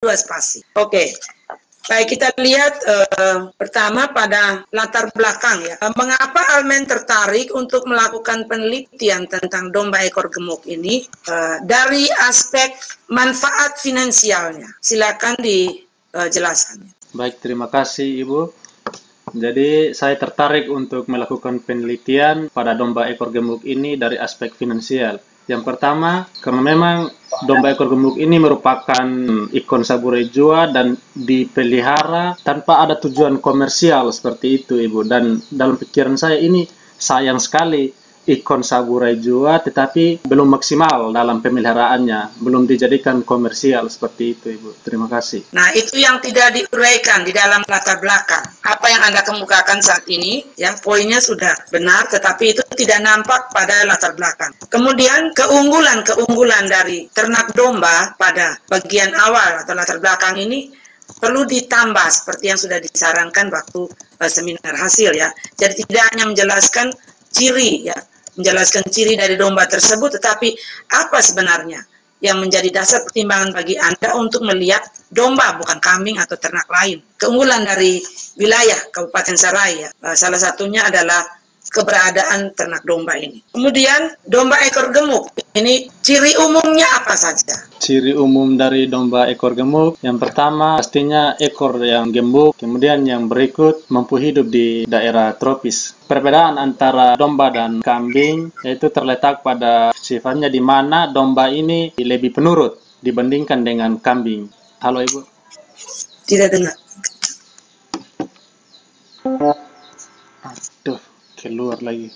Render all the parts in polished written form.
2 spasi. Oke. Baik, kita lihat pertama pada latar belakang ya. Mengapa Almen tertarik untuk melakukan penelitian tentang domba ekor gemuk ini dari aspek manfaat finansialnya? Silakan dijelaskan. Baik, terima kasih Ibu. Jadi saya tertarik untuk melakukan penelitian pada domba ekor gemuk ini dari aspek finansial. Yang pertama, karena memang domba ekor gemuk ini merupakan ikon saburai jua dan dipelihara tanpa ada tujuan komersial seperti itu, Ibu. Dan dalam pikiran saya ini sayang sekali ikon saburai jua tetapi belum maksimal dalam pemeliharaannya, belum dijadikan komersial seperti itu, Ibu. Terima kasih. Nah, itu yang tidak diuraikan di dalam latar belakang. Apa yang Anda kemukakan saat ini, ya poinnya sudah benar, tetapi itu tidak nampak pada latar belakang. Kemudian keunggulan dari ternak domba pada bagian awal atau latar belakang ini perlu ditambah seperti yang sudah disarankan waktu seminar hasil ya. Jadi tidak hanya menjelaskan ciri ya, menjelaskan ciri dari domba tersebut, tetapi apa sebenarnya yang menjadi dasar pertimbangan bagi Anda untuk melihat domba, bukan kambing atau ternak lain. Keunggulan dari wilayah Kabupaten Sarai ya, salah satunya adalah keberadaan ternak domba ini. Kemudian domba ekor gemuk, ini ciri umumnya apa saja? Ciri umum dari domba ekor gemuk, yang pertama pastinya ekor yang gembuk, kemudian yang berikut mampu hidup di daerah tropis. Perbedaan antara domba dan kambing yaitu terletak pada sifatnya di mana domba ini lebih penurut dibandingkan dengan kambing. Halo Ibu. Tidak dengar. Aduh, keluar lagi.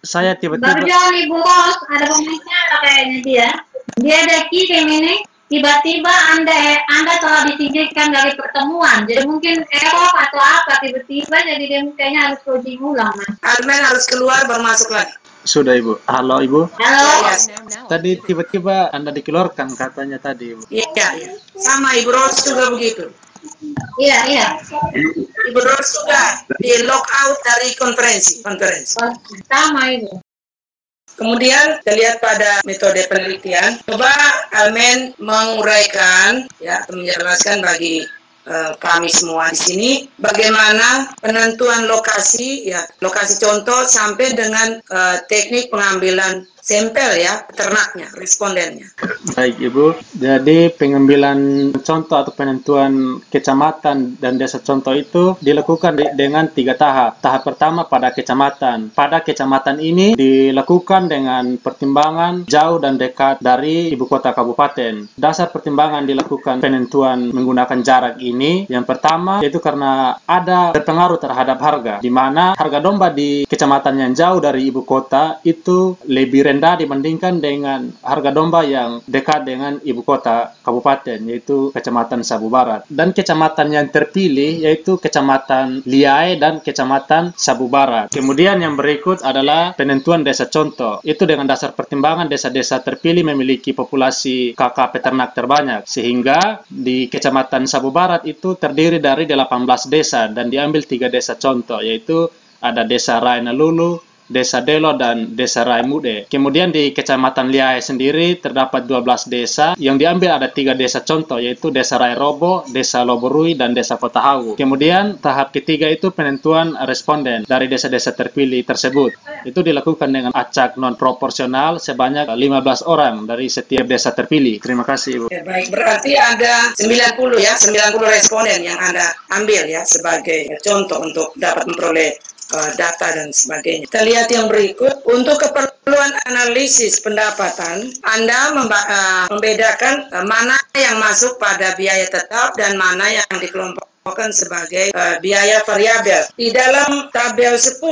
Saya tiba-tiba Baru Ibu Bos, ada pembicara kayaknya dia. Dia deki ini tiba-tiba Anda telah disingkirkan dari pertemuan. Jadi mungkin error atau apa tiba-tiba jadi dia kayaknya harus closing ulang, Mas. Almen harus keluar baru masuk lagi. sudah Ibu. Halo Ibu. Halo. Tadi tiba-tiba Anda dikeluarkan katanya tadi Ibu. Iya. Sama Ibu Ros juga begitu. Iya. Ibu Ros juga di lock out dari konferensi. Sama Ibu. Kemudian kita lihat pada metode penelitian. Coba Almen menguraikan ya, atau menjelaskan bagi kami semua di sini bagaimana penentuan lokasi ya, lokasi contoh sampai dengan teknik pengambilan sampel ya, ternaknya, respondennya. Baik Ibu, jadi pengambilan contoh atau penentuan kecamatan dan desa contoh itu dilakukan dengan 3 tahap. Tahap pertama pada kecamatan. Pada kecamatan ini dilakukan dengan pertimbangan jauh dan dekat dari ibu kota kabupaten. Dasar pertimbangan dilakukan penentuan menggunakan jarak ini. Yang pertama yaitu karena ada berpengaruh terhadap harga, di mana harga domba di kecamatan yang jauh dari ibu kota itu lebih rendah dibandingkan dengan harga domba yang dekat dengan ibu kota kabupaten, yaitu Kecamatan Sabu Barat. Dan kecamatan yang terpilih yaitu Kecamatan Liai dan Kecamatan Sabu Barat. Kemudian yang berikut adalah penentuan desa contoh. Itu dengan dasar pertimbangan desa-desa terpilih memiliki populasi KK peternak terbanyak, sehingga di Kecamatan Sabu Barat itu terdiri dari 18 desa dan diambil 3 desa contoh, yaitu ada Desa Raina Lulu, Desa Delo, dan Desa Raimude. Kemudian di Kecamatan Liai sendiri terdapat 12 desa. Yang diambil ada 3 desa contoh, yaitu Desa Rairobo, Desa Loborui, dan Desa Kotahawu. Kemudian tahap ketiga itu penentuan responden dari desa-desa terpilih tersebut. Itu dilakukan dengan acak non-proporsional sebanyak 15 orang dari setiap desa terpilih. Terima kasih Ibu. Ya, baik, berarti ada 90 ya, 90 responden yang Anda ambil ya sebagai contoh untuk dapat memperoleh data dan sebagainya. Kita lihat yang berikut. Untuk keperluan keperluan analisis pendapatan, Anda membedakan mana yang masuk pada biaya tetap dan mana yang dikelompokkan sebagai biaya variabel. Di dalam tabel 10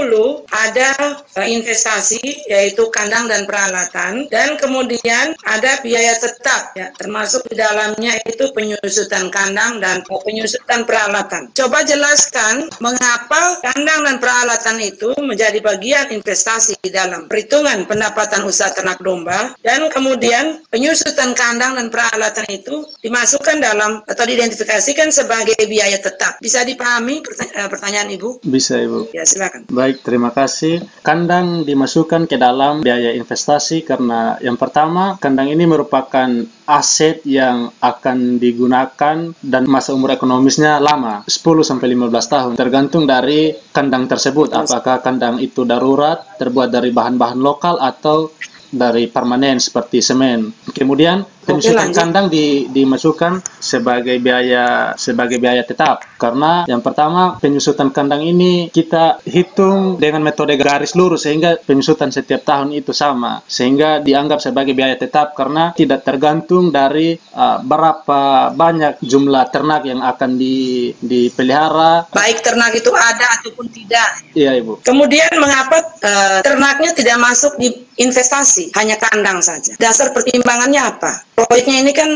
ada investasi, yaitu kandang dan peralatan, dan kemudian ada biaya tetap, ya, termasuk di dalamnya itu penyusutan kandang dan penyusutan peralatan. Coba jelaskan mengapa kandang dan peralatan itu menjadi bagian investasi di dalam perhitungan pendapatan usaha ternak domba, dan kemudian penyusutan kandang dan peralatan itu dimasukkan dalam atau diidentifikasikan sebagai biaya tetap. Bisa dipahami pertanyaan Ibu? Bisa, Ibu. Ya, silakan. Baik, terima kasih. Kandang dimasukkan ke dalam biaya investasi karena yang pertama, kandang ini merupakan aset yang akan digunakan dan masa umur ekonomisnya lama, 10-15 tahun, tergantung dari kandang tersebut. Apakah kandang itu darurat, terbuat dari bahan-bahan lokal atau dari permanen seperti semen. Kemudian penyusutan kandang dimasukkan sebagai biaya tetap karena yang pertama penyusutan kandang ini kita hitung dengan metode garis lurus sehingga penyusutan setiap tahun itu sama sehingga dianggap sebagai biaya tetap karena tidak tergantung dari berapa banyak jumlah ternak yang akan dipelihara, baik ternak itu ada ataupun tidak. Iya, Ibu. Kemudian mengapa ternaknya tidak masuk di investasi, hanya kandang saja? Dasar pertimbangannya apa? Proyeknya ini kan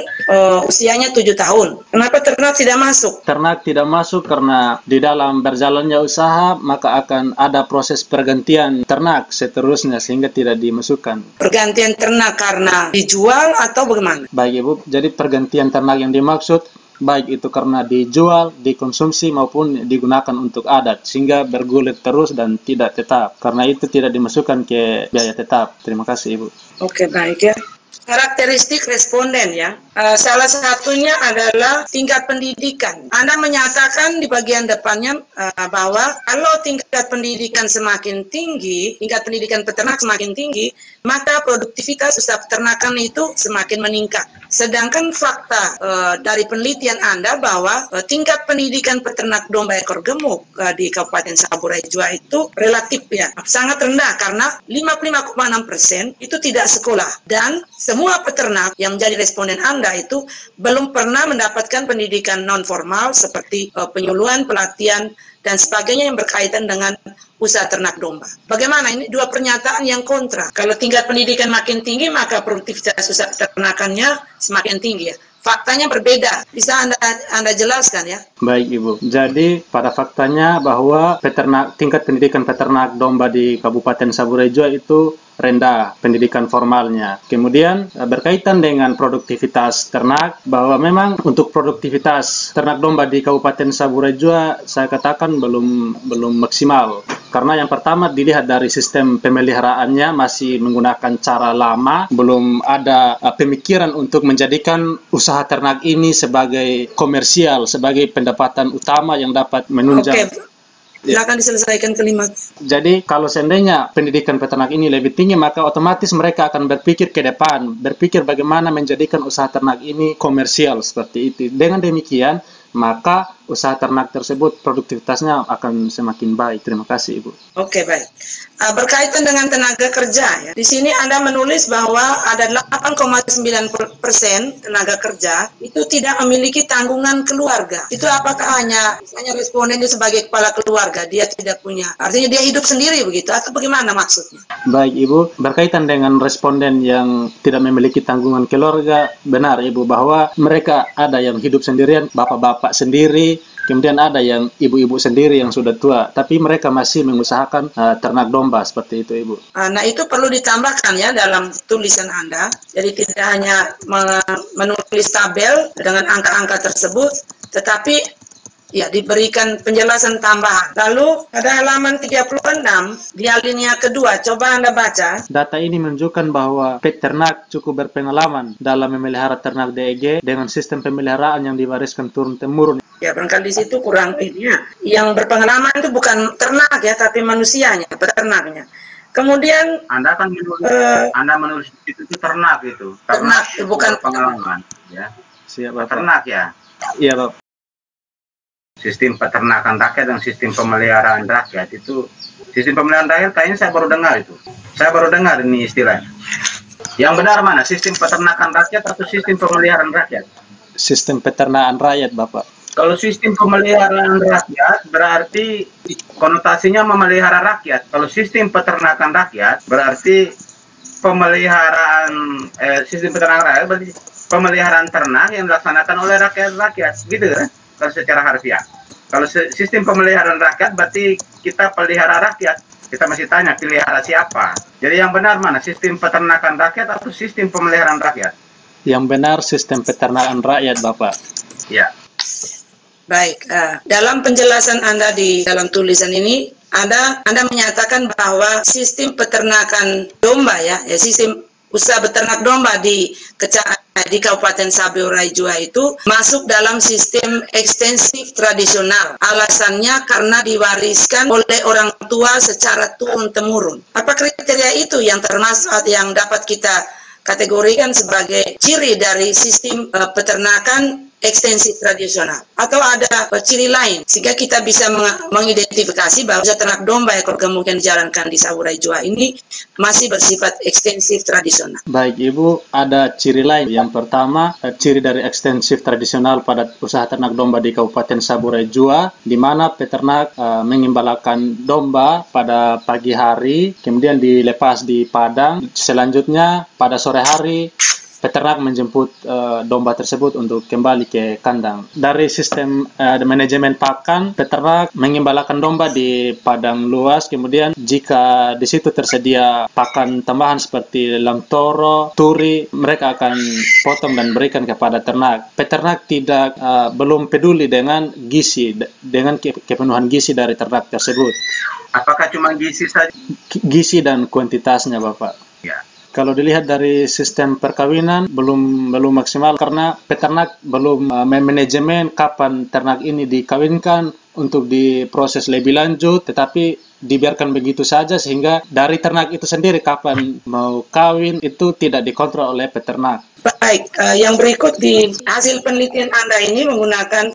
usianya 7 tahun. Kenapa ternak tidak masuk? Ternak tidak masuk karena di dalam berjalannya usaha maka akan ada proses pergantian ternak seterusnya sehingga tidak dimasukkan. Pergantian ternak karena dijual atau bagaimana? Baik, Ibu, jadi pergantian ternak yang dimaksud baik itu karena dijual, dikonsumsi maupun digunakan untuk adat sehingga bergulir terus dan tidak tetap. Karena itu tidak dimasukkan ke biaya tetap. Terima kasih, Ibu. Oke, baik ya. Karakteristik responden ya. Salah satunya adalah tingkat pendidikan. Anda menyatakan di bagian depannya bahwa kalau tingkat pendidikan semakin tinggi, tingkat pendidikan peternak semakin tinggi, maka produktivitas usaha peternakan itu semakin meningkat. Sedangkan fakta dari penelitian Anda bahwa tingkat pendidikan peternak domba ekor gemuk di Kabupaten Saburai Jua itu relatif ya sangat rendah karena 55,6% itu tidak sekolah dan semua peternak yang menjadi responden Anda itu belum pernah mendapatkan pendidikan non formal seperti penyuluhan, pelatihan dan sebagainya yang berkaitan dengan usaha ternak domba. Bagaimana ini dua pernyataan yang kontra? Kalau tingkat pendidikan makin tinggi maka produktivitas usaha peternakannya semakin tinggi ya. Faktanya berbeda. Bisa Anda jelaskan ya? Baik, Ibu. Jadi pada faktanya bahwa tingkat pendidikan peternak domba di Kabupaten Saburai Jua itu rendah pendidikan formalnya. Kemudian berkaitan dengan produktivitas ternak, bahwa memang untuk produktivitas ternak domba di Kabupaten Saburai Jua saya katakan belum maksimal. Karena yang pertama dilihat dari sistem pemeliharaannya masih menggunakan cara lama, belum ada pemikiran untuk menjadikan usaha ternak ini sebagai komersial, sebagai pendapatan utama yang dapat menunjang. Oke. Silakan diselesaikan kalimat. Jadi kalau seandainya pendidikan peternak ini lebih tinggi, maka otomatis mereka akan berpikir ke depan, berpikir bagaimana menjadikan usaha ternak ini komersial seperti itu. Dengan demikian, maka usaha ternak tersebut produktivitasnya akan semakin baik. Terima kasih, Ibu. Oke, baik. Berkaitan dengan tenaga kerja ya. Di sini Anda menulis bahwa ada 8,9% tenaga kerja itu tidak memiliki tanggungan keluarga. Itu apakah hanya responden itu sebagai kepala keluarga, dia tidak punya, artinya dia hidup sendiri begitu atau bagaimana maksudnya? Baik, Ibu, berkaitan dengan responden yang tidak memiliki tanggungan keluarga, benar, Ibu, bahwa mereka ada yang hidup sendirian, bapak-bapak sendiri, kemudian ada yang ibu-ibu sendiri yang sudah tua, tapi mereka masih mengusahakan ternak domba seperti itu, Ibu. Nah, itu perlu ditambahkan ya dalam tulisan Anda. Jadi tidak hanya menulis tabel dengan angka-angka tersebut, tetapi ya diberikan penjelasan tambahan. Lalu pada halaman 36 di alinea kedua, coba Anda baca. Data ini menunjukkan bahwa peternak cukup berpengalaman dalam memelihara ternak DEG dengan sistem pemeliharaan yang diwariskan turun-temurun. Ya, barangkali di situ kurang ini ya. Yang berpengalaman itu bukan ternak ya, tapi manusianya, peternaknya. Kemudian Anda kan menulis itu ternak itu. Ternak bukan pengalaman ya. Siap, Bapak. Ternak ya. Iya, Bapak. sistem peternakan rakyat dan sistem pemeliharaan rakyat itu, sistem pemeliharaan rakyat kayaknya saya baru dengar itu. Saya baru dengar ini istilahnya. Yang benar mana? Sistem peternakan rakyat atau sistem pemeliharaan rakyat? Sistem peternakan rakyat, Bapak. Kalau sistem pemeliharaan rakyat berarti konotasinya memelihara rakyat. Kalau sistem peternakan rakyat berarti pemeliharaan sistem peternakan rakyat berarti pemeliharaan ternak yang dilaksanakan oleh rakyat-rakyat, gitu kan? Kalau secara harfiah. Kalau sistem pemeliharaan rakyat berarti kita pelihara rakyat. Kita masih tanya pelihara siapa. Jadi yang benar mana? Sistem peternakan rakyat atau sistem pemeliharaan rakyat? Yang benar sistem peternakan rakyat, Bapak. Ya. Baik, dalam penjelasan Anda di dalam tulisan ini, Anda menyatakan bahwa sistem peternakan domba ya sistem usaha beternak domba di Kabupaten Sabu Raijua itu masuk dalam sistem ekstensif tradisional. Alasannya karena diwariskan oleh orang tua secara turun-temurun. Apa kriteria itu yang termasuk yang dapat kita kategorikan sebagai ciri dari sistem peternakan ekstensif tradisional, atau ada ciri lain sehingga kita bisa mengidentifikasi bahwa ternak domba yang kemudian dijalankan di Sabu Raijua ini masih bersifat ekstensif tradisional? Baik, Ibu, ada ciri lain. Yang pertama, ciri dari ekstensif tradisional pada usaha ternak domba di Kabupaten Sabu Raijua, di mana peternak mengembalakan domba pada pagi hari, kemudian dilepas di padang. Selanjutnya pada sore hari peternak menjemput domba tersebut untuk kembali ke kandang. Dari sistem manajemen pakan, peternak mengembalakan domba di padang luas, kemudian jika di situ tersedia pakan tambahan seperti lamtoro, turi, mereka akan potong dan berikan kepada ternak. Peternak tidak belum peduli dengan gizi, dengan kepenuhan gizi dari ternak tersebut. Apakah cuma gizi saja? Gizi dan kuantitasnya, Bapak. Ya. Kalau dilihat dari sistem perkawinan belum maksimal karena peternak belum manajemen kapan ternak ini dikawinkan untuk diproses lebih lanjut, tetapi dibiarkan begitu saja sehingga dari ternak itu sendiri kapan mau kawin itu tidak dikontrol oleh peternak. Baik, yang berikut di hasil penelitian Anda ini menggunakan